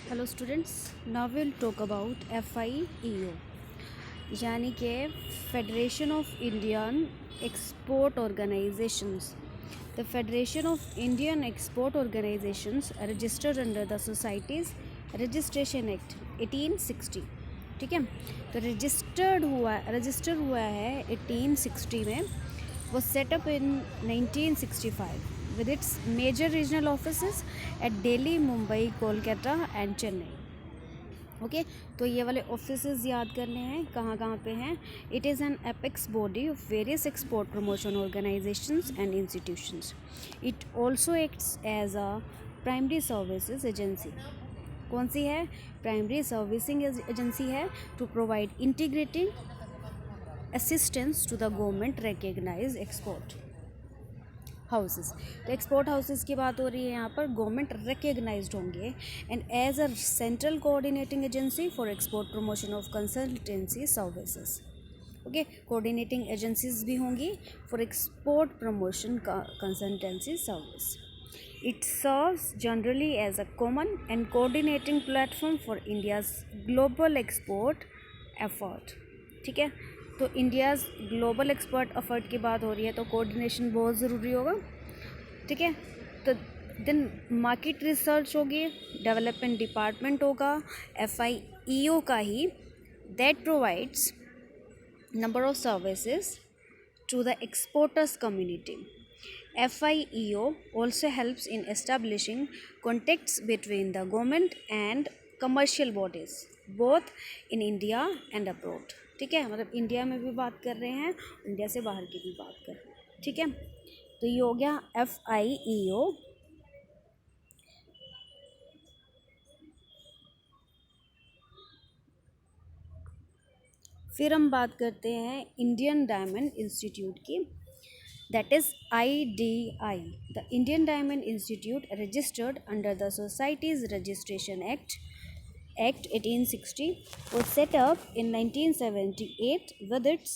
Hello students, now will talk about FIEO यानी कि federation of Indian export organisations. The federation of Indian export organisations registered under the societies registration act 1860। ठीक है, तो register हुआ है 1860 में, was set up in 1965 with its major regional offices at Delhi, Mumbai, Kolkata and Chennai. Okay तो ये वाले offices याद करने हैं, कहाँ कहाँ पे हैं. It is an apex body of various export promotion organisations and institutions. It also acts as a primary services agency. कौन सी है? प्राइमरी सर्विसिंग एजेंसी है to provide integrated assistance to the government recognise export houses. तो export houses की बात हो रही है यहाँ पर, गवर्नमेंट रिकग्नाइज्ड होंगे and as a central coordinating agency for export promotion of consultancy services. Okay, coordinating agencies भी होंगी for export promotion consultancy service. It serves generally as a common and coordinating platform for India's global export effort. ठीक है, तो India's global export effort की बात हो रही है तो कोऑर्डिनेशन बहुत ज़रूरी होगा. ठीक है, तो देन मार्केट रिसर्च होगी, डेवलपमेंट डिपार्टमेंट होगा FIEO का ही, that provides number of services to the exporters community. FIEO also helps in establishing contacts between the government and commercial bodies both in India and abroad. ठीक है, मतलब India में भी बात कर रहे हैं, इंडिया से बाहर की भी बात कर रहे हैं. ठीक है, तो ये हो गया FIEO. फिर हम बात करते हैं इंडियन डायमंड इंस्टीट्यूट की, that is IDI. The Indian diamond institute registered under the societies registration act 1860 was set up in 1978 with its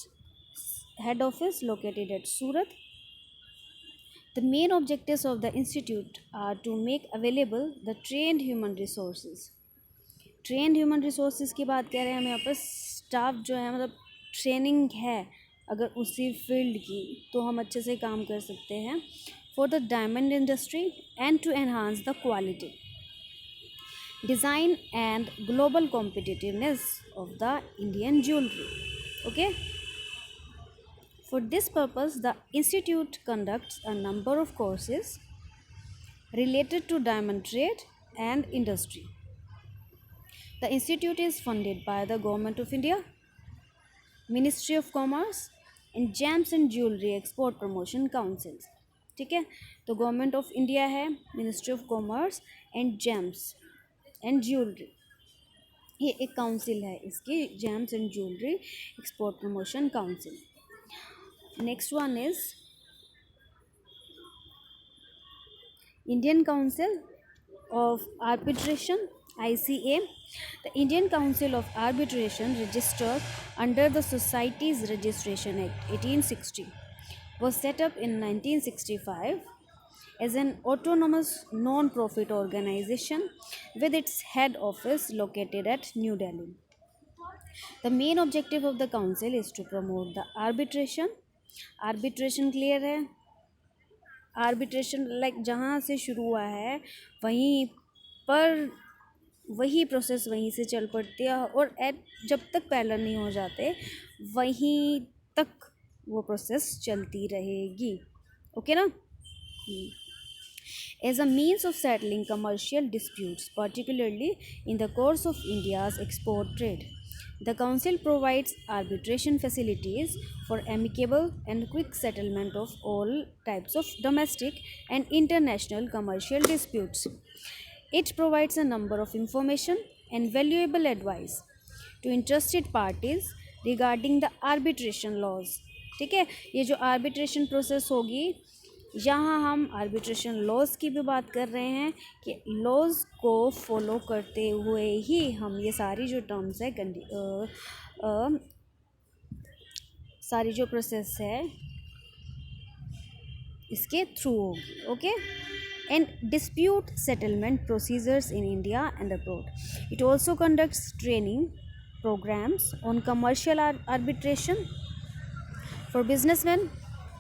head office located at Surat. The main objectives of the institute are to make available the trained human resources. Trend human resources की बात कर रहे हैं हम यहाँ पर. Staff जो है, मतलब ट्रेनिंग है अगर उसी फील्ड की, तो हम अच्छे से काम कर सकते हैं for the diamond industry and to enhance the quality, design and global competitiveness of the Indian jewellery. Okay, for this purpose the institute conducts a number of courses related to diamond trade and industry. The institute is funded by the Government of India, Ministry of Commerce and Gems and Jewelry Export Promotion Council. ठीक है, तो government of India है, ministry of commerce and James and jewellery, ये एक council है इसकी, James and jewellery export promotion council. Next one is Indian council of arbitration, ICA. The Indian Council of Arbitration, registered under the Societies Registration Act 1860, was set up in 1965 as an autonomous non-profit organization with its head office located at New Delhi. The main objective of the council is to promote the arbitration. Arbitration clear है? Arbitration like जहाँ से शुरू हुआ है वहीं पर वही process वहीं से चल पड़ती है, और जब तक पैरेलल नहीं हो जाते वहीं तक वो प्रोसेस चलती रहेगी. ओके ना? As a means of settling commercial disputes, particularly in the course of India's export trade, the Council provides arbitration facilities for amicable and quick settlement of all types of domestic and international commercial disputes. It provides a number of information and valuable advice to interested parties regarding the arbitration laws. ठीक है, ये जो arbitration process होगी, यहाँ हम arbitration laws की भी बात कर रहे हैं कि लॉज को फॉलो करते हुए ही हम ये सारी जो टर्म्स है, सारी जो प्रोसेस है इसके थ्रू होगी. Okay, and dispute settlement procedures in India and abroad. It also conducts training programs on commercial arbitration for businessmen,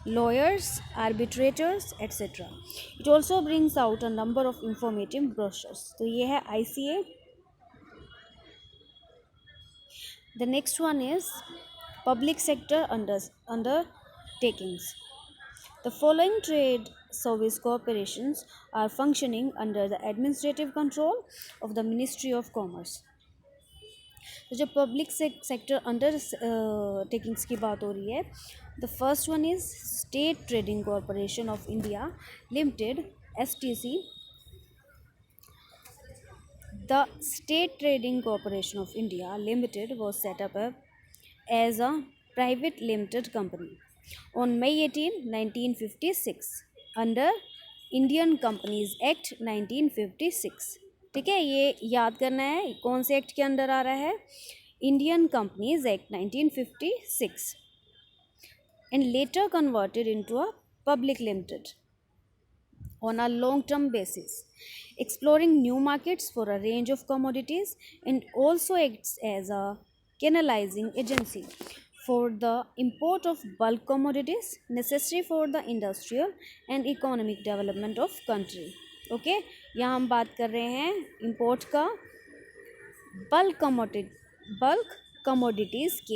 lawyers, arbitrators, etc. It also brings out a number of informative brochures. तो ये है ICA. The next one is public sector undertakings. The following trade service corporations are functioning under the administrative control of the Ministry of Commerce. तो जब public sector under takings की बात हो रही है, the first one is state trading corporation of India limited, STC. The State Trading Corporation of India Limited was set up as a private limited company on May 18, 1956 under Indian Companies Act 1956. ठीक है, ये याद करना है कौन से act के under आ रहा है, Indian companies act 1956, and later converted into a public limited on a long-term basis, exploring new markets for a range of commodities, and also acts as a canalizing agency for the import of bulk commodities necessary for the industrial and economic development of country. Okay, यहाँ हम बात कर रहे हैं import का bulk commodities के